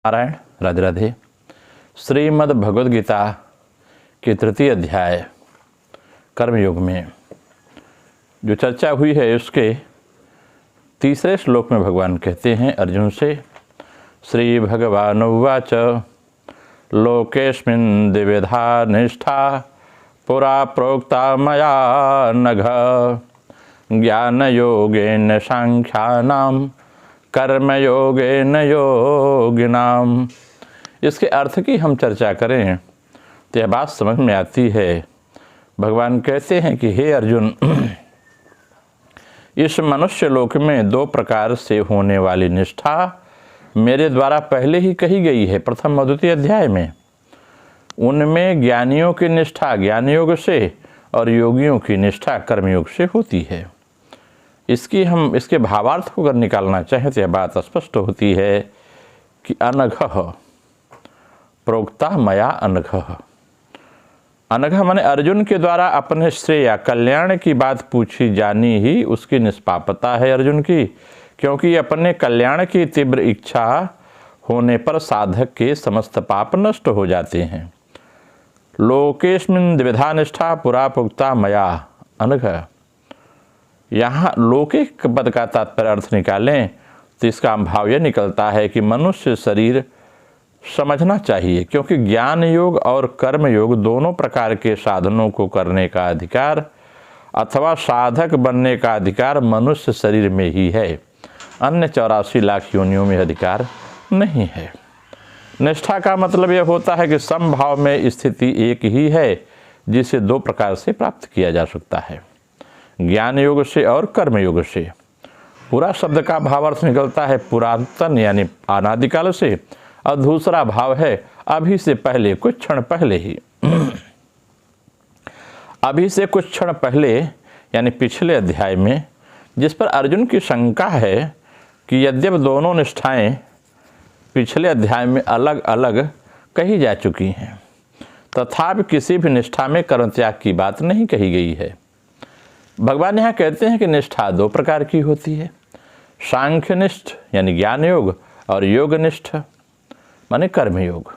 नारायण। राधे राधे। श्रीमद् भगवद गीता के तृतीय अध्याय कर्मयोग में जो चर्चा हुई है उसके तीसरे श्लोक में भगवान कहते हैं अर्जुन से, श्री भगवान उवाच लोकेस्मिन् द्विविधा निष्ठा पुरा प्रोक्ता मया नघ ज्ञानयोगेन सांख्यानां कर्मयोगेन योगिनाम। इसके अर्थ की हम चर्चा करें तो यह बात समझ में आती है। भगवान कहते हैं कि हे अर्जुन, इस मनुष्य लोक में दो प्रकार से होने वाली निष्ठा मेरे द्वारा पहले ही कही गई है प्रथम और द्वितीय अध्याय में। उनमें ज्ञानियों की निष्ठा ज्ञान योग से और योगियों की निष्ठा कर्मयोग से होती है। इसके भावार्थ को अगर निकालना चाहें तो यह बात स्पष्ट होती है कि अनघः प्रोक्ता मया अनघः। अनघः माने अर्जुन के द्वारा अपने श्रेय या कल्याण की बात पूछी जानी ही उसकी निष्पापता है अर्जुन की, क्योंकि अपने कल्याण की तीव्र इच्छा होने पर साधक के समस्त पाप नष्ट हो जाते हैं। लोकेस्मिन् द्विविधा निष्ठा पुरा प्रोक्ता मया अनघः। यहाँ लौकिक पद का तात्पर्य अर्थ निकालें तो इसका भाव यह निकलता है कि मनुष्य शरीर समझना चाहिए, क्योंकि ज्ञान योग और कर्म योग दोनों प्रकार के साधनों को करने का अधिकार अथवा साधक बनने का अधिकार मनुष्य शरीर में ही है। अन्य 84 लाख योनियों में अधिकार नहीं है। निष्ठा का मतलब यह होता है कि समभाव में स्थिति एक ही है जिसे दो प्रकार से प्राप्त किया जा सकता है, ज्ञान योग से और कर्म योग से। पूरा शब्द का भाव अर्थ निकलता है पुरातन यानी अनादिकाल से, और दूसरा भाव है अभी से पहले कुछ क्षण पहले ही। अभी से कुछ क्षण पहले यानी पिछले अध्याय में, जिस पर अर्जुन की शंका है कि यद्यपि दोनों निष्ठाएं पिछले अध्याय में अलग अलग कही जा चुकी हैं तथापि किसी भी निष्ठा में कर्म त्याग की बात नहीं कही गई है। भगवान यहाँ कहते हैं कि निष्ठा दो प्रकार की होती है, सांख्यनिष्ठ यानी ज्ञान योग और योगनिष्ठ माने कर्मयोग।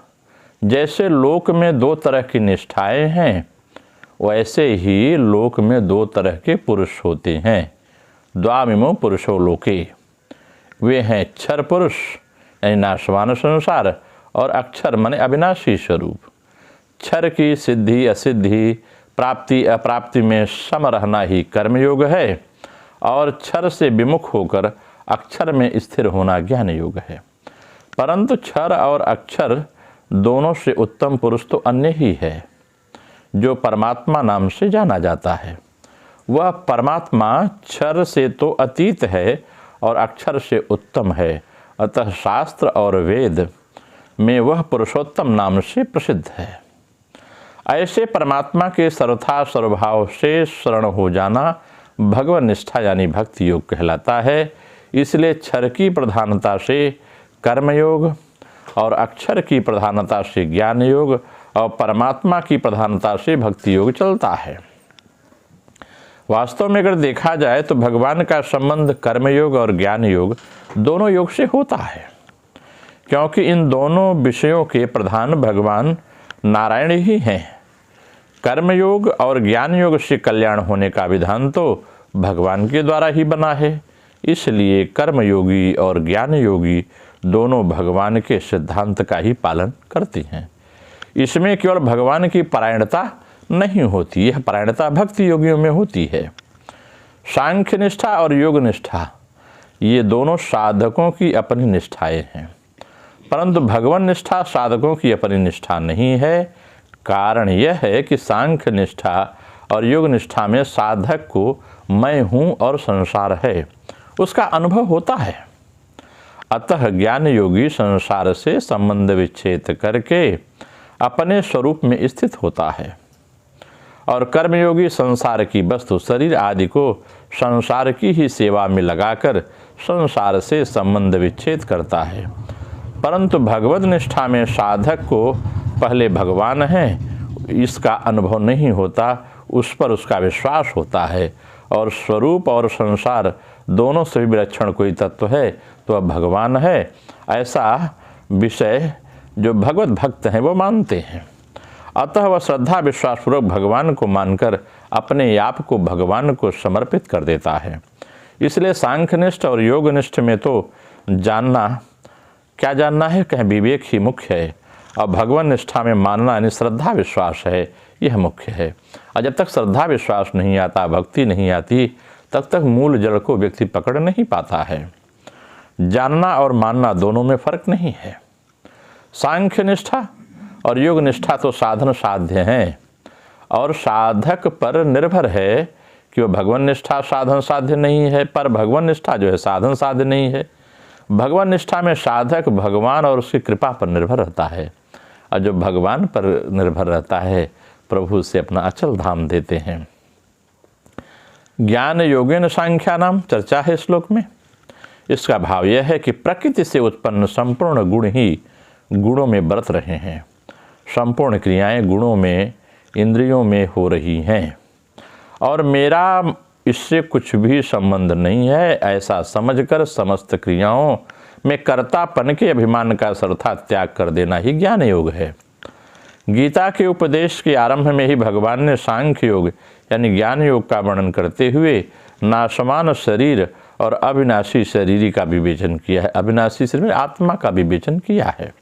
जैसे लोक में दो तरह की निष्ठाएं हैं वैसे ही लोक में दो तरह के पुरुष होते हैं। द्वामिमो पुरुषो लोके, वे हैं क्षर पुरुष यानी नाशवान संसार और अक्षर माने अविनाशी स्वरूप। क्षर की सिद्धि असिद्धि प्राप्ति अप्राप्ति में सम रहना ही कर्मयोग है और क्षर से विमुख होकर अक्षर में स्थिर होना ज्ञान योग है। परंतु क्षर और अक्षर दोनों से उत्तम पुरुष तो अन्य ही है जो परमात्मा नाम से जाना जाता है। वह परमात्मा क्षर से तो अतीत है और अक्षर से उत्तम है, अतः शास्त्र और वेद में वह पुरुषोत्तम नाम से प्रसिद्ध है। ऐसे परमात्मा के सर्वथा सर्वभाव से शरण हो जाना भगवत निष्ठा यानी भक्ति योग कहलाता है। इसलिए क्षर की प्रधानता से कर्मयोग और अक्षर की प्रधानता से ज्ञान योग और परमात्मा की प्रधानता से भक्ति योग चलता है। वास्तव में अगर देखा जाए तो भगवान का संबंध कर्मयोग और ज्ञान योग दोनों योग से होता है, क्योंकि इन दोनों विषयों के प्रधान भगवान नारायण ही हैं। कर्मयोग और ज्ञान योग से कल्याण होने का विधान तो भगवान के द्वारा ही बना है, इसलिए कर्मयोगी और ज्ञान योगी दोनों भगवान के सिद्धांत का ही पालन करते हैं। इसमें केवल भगवान की परायणता नहीं होती, यह परायणता भक्ति योगियों में होती है। सांख्य निष्ठा और योग निष्ठा ये दोनों साधकों की अपनी निष्ठाएं हैं, परंतु भगवान निष्ठा साधकों की अपनी निष्ठा नहीं है। कारण यह है कि सांख्य निष्ठा और योग निष्ठा में साधक को मैं हूँ और संसार है उसका अनुभव होता है। अतः ज्ञान योगी संसार से संबंध विच्छेद करके अपने स्वरूप में स्थित होता है और कर्मयोगी संसार की वस्तु शरीर आदि को संसार की ही सेवा में लगाकर संसार से संबंध विच्छेद करता है। परंतु भगवत निष्ठा में साधक को पहले भगवान है इसका अनुभव नहीं होता, उस पर उसका विश्वास होता है और स्वरूप और संसार दोनों से विलक्षण कोई तत्व है तो वह भगवान है ऐसा विषय जो भगवत भक्त हैं वो मानते हैं। अतः वह श्रद्धा विश्वासपूर्वक भगवान को मानकर अपने आप को भगवान को समर्पित कर देता है। इसलिए सांख्यनिष्ठ और योगनिष्ठ में तो जानना क्या जानना है, कहें विवेक ही मुख्य है, और भगवान निष्ठा में मानना यानी श्रद्धा विश्वास है, यह मुख्य है। और जब तक श्रद्धा विश्वास नहीं आता, भक्ति नहीं आती, तब तक मूल जड़ को व्यक्ति पकड़ नहीं पाता है। जानना और मानना दोनों में फर्क नहीं है। सांख्य निष्ठा और योग निष्ठा तो साधन साध्य हैं और साधक पर निर्भर है कि वह भगवान निष्ठा साधन साध्य नहीं है, पर भगवान निष्ठा जो है साधन साध्य नहीं है। भगवान निष्ठा में साधक भगवान और उसकी कृपा पर निर्भर रहता है, और जो भगवान पर निर्भर रहता है प्रभु से अपना अचल धाम देते हैं। ज्ञान योगेन सांख्या नाम चर्चा है श्लोक में। इसका भाव यह है कि प्रकृति से उत्पन्न संपूर्ण गुण ही गुणों में बरत रहे हैं। संपूर्ण क्रियाएं गुणों में, इंद्रियों में हो रही हैं और मेरा इससे कुछ भी संबंध नहीं है, ऐसा समझकर समस्त क्रियाओं में कर्तापन के अभिमान का सर्वथा त्याग कर देना ही ज्ञान योग है। गीता के उपदेश के आरंभ में ही भगवान ने सांख्य योग यानी ज्ञान योग का वर्णन करते हुए नाशमान शरीर और अविनाशी शरीर का विवेचन किया है। अविनाशी शरीर में आत्मा का विवेचन किया है।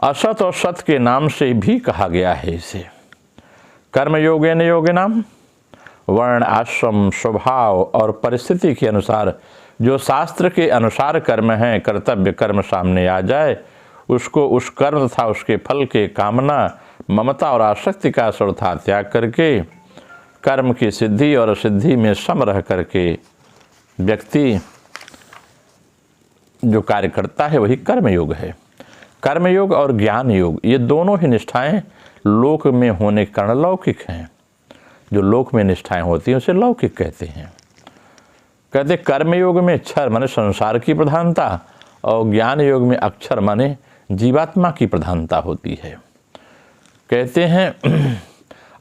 असत और सत के नाम से भी कहा गया है इसे। कर्म योगेन योगिनाम, वर्ण आश्रम स्वभाव और परिस्थिति के अनुसार जो शास्त्र के अनुसार कर्म हैं, कर्तव्य कर्म सामने आ जाए उसको उस कर्म तथा उसके फल के कामना, ममता और आसक्ति का सर्वथा त्याग करके कर्म की सिद्धि और असिद्धि में सम रह करके व्यक्ति जो कार्य करता है वही कर्मयोग है। कर्मयोग और ज्ञान योग ये दोनों ही निष्ठाएं लोक में होने के कारण लौकिक हैं। जो लोक में निष्ठाएं होती हैं उसे लौकिक कहते हैं। कहते कर्मयोग में अक्षर माने संसार की प्रधानता और ज्ञान योग में अक्षर माने जीवात्मा की प्रधानता होती है। कहते हैं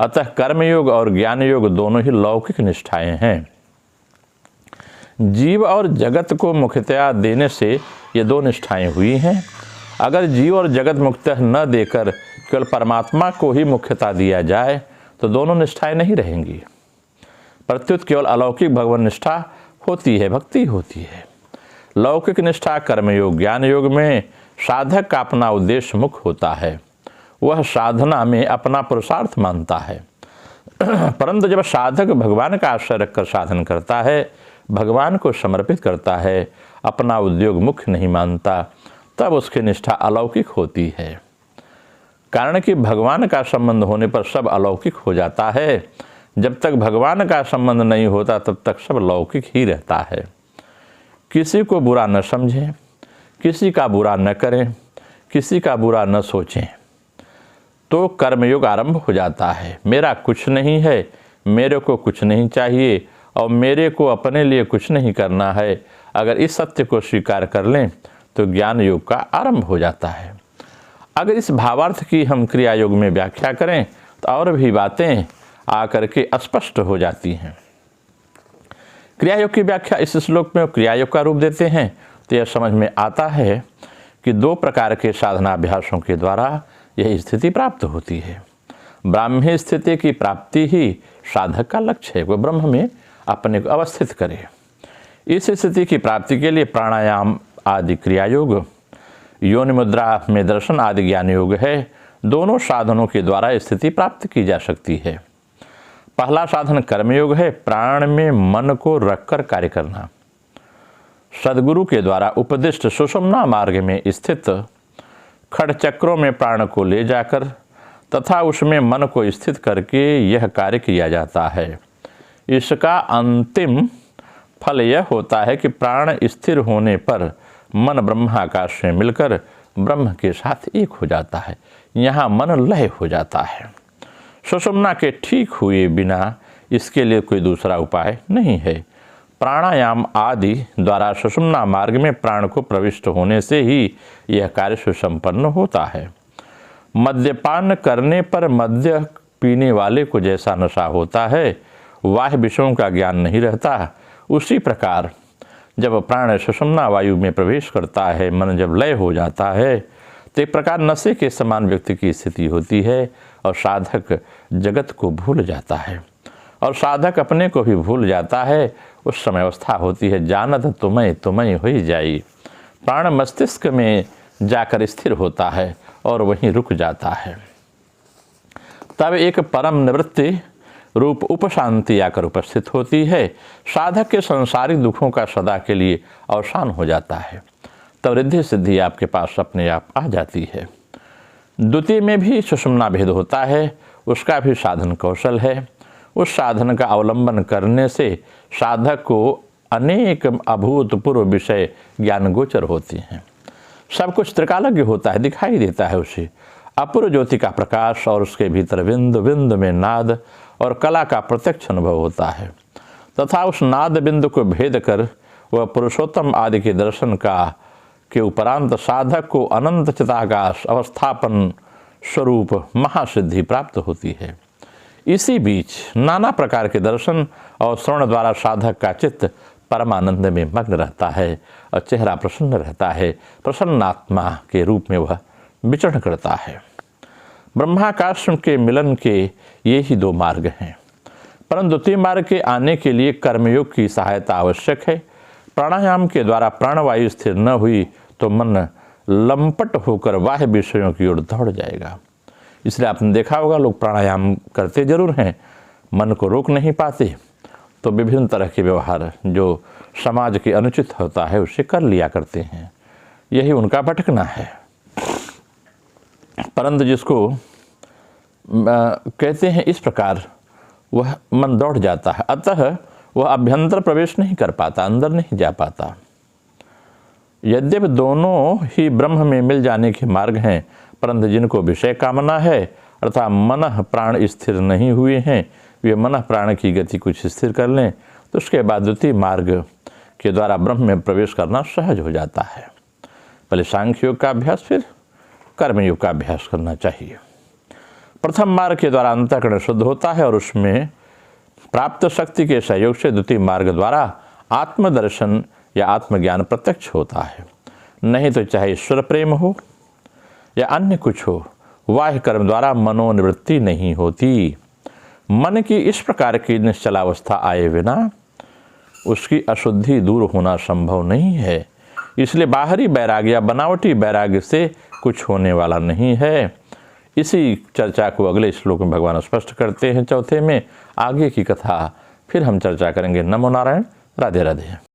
अतः कर्मयोग और ज्ञान योग दोनों ही लौकिक निष्ठाएं हैं। जीव और जगत को मुख्यतया देने से ये दो निष्ठाएं हुई हैं। अगर जीव और जगत मुख्यतः न देकर केवल परमात्मा को ही मुख्यता दिया जाए तो दोनों निष्ठाएं नहीं रहेंगी। प्रत्युत केवल अलौकिक भगवान निष्ठा होती है, भक्ति होती है। लौकिक निष्ठा कर्मयोग ज्ञान योग में साधक का अपना उद्देश्य मुख्य होता है। वह साधना में अपना पुरुषार्थ मानता है। परंतु जब साधक भगवान का आश्रय रखकर साधन करता है, भगवान को समर्पित करता है, अपना उद्योग मुख्य नहीं मानता, तब उसकी निष्ठा अलौकिक होती है। कारण कि भगवान का संबंध होने पर सब अलौकिक हो जाता है। जब तक भगवान का संबंध नहीं होता तब तक सब लौकिक ही रहता है। किसी को बुरा न समझें, किसी का बुरा न करें, किसी का बुरा न सोचें, तो कर्मयोग आरंभ हो जाता है। मेरा कुछ नहीं है, मेरे को कुछ नहीं चाहिए और मेरे को अपने लिए कुछ नहीं करना है। अगर इस सत्य को स्वीकार कर लें तो ज्ञान योग का आरंभ हो जाता है। अगर इस भावार्थ की हम क्रिया योग में व्याख्या करें तो और भी बातें आकर के स्पष्ट हो जाती हैं। क्रिया योग की व्याख्या इस श्लोक में क्रिया योग का रूप देते हैं तो यह समझ में आता है कि दो प्रकार के साधनाभ्यासों के द्वारा यह स्थिति प्राप्त होती है। ब्राह्मी स्थिति की प्राप्ति ही साधक का लक्ष्य है। वह ब्रह्म में अपने को अवस्थित करे। इस स्थिति की प्राप्ति के लिए प्राणायाम आदि क्रिया योग, योनि मुद्रा में दर्शन आदि ज्ञान योग है। दोनों साधनों के द्वारा स्थिति प्राप्त की जा सकती है। पहला साधन कर्मयोग है। प्राण में मन को रखकर कार्य करना। सद्गुरु के द्वारा उपदिष्ट सुषुम्ना मार्ग में स्थित खड़चक्रों में प्राण को ले जाकर तथा उसमें मन को स्थित करके यह कार्य किया जाता है। इसका अंतिम फल यह होता है कि प्राण स्थिर होने पर मन ब्रह्माकाश में मिलकर ब्रह्म के साथ एक हो जाता है। यहाँ मन लय हो जाता है। सुषुम्ना के ठीक हुए बिना इसके लिए कोई दूसरा उपाय नहीं है। प्राणायाम आदि द्वारा सुषुम्ना मार्ग में प्राण को प्रविष्ट होने से ही यह कार्य सुसंपन्न होता है। मद्यपान करने पर मद्य पीने वाले को जैसा नशा होता है, बाह्य विषयों का ज्ञान नहीं रहता, उसी प्रकार जब प्राण सुषुम्ना वायु में प्रवेश करता है, मन जब लय हो जाता है, तो एक प्रकार नशे के समान व्यक्ति की स्थिति होती है और साधक जगत को भूल जाता है और साधक अपने को भी भूल जाता है। उस समय अवस्था होती है जानत तुम्हें हो जाई। प्राण मस्तिष्क में जाकर स्थिर होता है और वहीं रुक जाता है। तब एक परम निवृत्ति रूप उपशांति आकर उपस्थित होती है। साधक के संसारिक दुखों का सदा के लिए अवसान हो जाता है। तब रिद्धि सिद्धि आपके पास अपने आप आ जाती है। द्वितीय में भी सुषुम्ना भेद होता है, उसका भी साधन कौशल है। उस साधन का अवलंबन करने से साधक को अनेक अभूतपूर्व विषय ज्ञान गोचर होते हैं। सब कुछ त्रिकालज्ञ होता है, दिखाई देता है उसे। अपूर्व ज्योति का प्रकाश और उसके भीतर बिंदु बिंदु में नाद और कला का प्रत्यक्ष अनुभव होता है तथा उस नाद बिंदु को भेद कर वह पुरुषोत्तम आदि के दर्शन के उपरांत साधक को अनंत चिदाकाश अवस्थापन स्वरूप महासिद्धि प्राप्त होती है। इसी बीच नाना प्रकार के दर्शन और श्रवण द्वारा साधक का चित्त परमानंद में मग्न रहता है और चेहरा प्रसन्न रहता है। प्रसन्नात्मा के रूप में वह विचरण करता है। ब्रह्माकाश के मिलन के ये ही दो मार्ग हैं, परंतु द्वितीय मार्ग के आने के लिए कर्मयोग की सहायता आवश्यक है। प्राणायाम के द्वारा प्राणवायु स्थिर न हुई तो मन लंपट होकर बाह्य विषयों की ओर दौड़ जाएगा। इसलिए आपने देखा होगा लोग प्राणायाम करते जरूर हैं, मन को रोक नहीं पाते, तो विभिन्न तरह के व्यवहार जो समाज के अनुचित होता है उसे कर लिया करते हैं। यही उनका भटकना है। परंतु जिसको कहते हैं इस प्रकार वह मन दौड़ जाता है, अतः वह अभ्यंतर प्रवेश नहीं कर पाता, अंदर नहीं जा पाता। यद्यपि दोनों ही ब्रह्म में मिल जाने के मार्ग हैं, परंतु जिनको विषय कामना है अर्थात मन प्राण स्थिर नहीं हुए हैं, वे मन प्राण की गति कुछ स्थिर कर लें तो उसके बाद द्वितीय मार्ग के द्वारा ब्रह्म में प्रवेश करना सहज हो जाता है। पहले सांख्य योग का अभ्यास, फिर कर्मयोग का अभ्यास करना चाहिए। प्रथम मार्ग के द्वारा अंतःकरण शुद्ध होता है और उसमें प्राप्त शक्ति के सहयोग से द्वितीय मार्ग द्वारा आत्मदर्शन या आत्मज्ञान प्रत्यक्ष होता है। नहीं तो चाहे ईश्वर प्रेम हो या अन्य कुछ हो, बाह्य कर्म द्वारा मनोनिवृत्ति नहीं होती। मन की इस प्रकार की निश्चलावस्था आए बिना उसकी अशुद्धि दूर होना संभव नहीं है। इसलिए बाहरी वैराग्य या बनावटी वैराग्य से कुछ होने वाला नहीं है। इसी चर्चा को अगले श्लोक में भगवान स्पष्ट करते हैं। चौथे में आगे की कथा फिर हम चर्चा करेंगे। नमो नारायण, राधे राधे।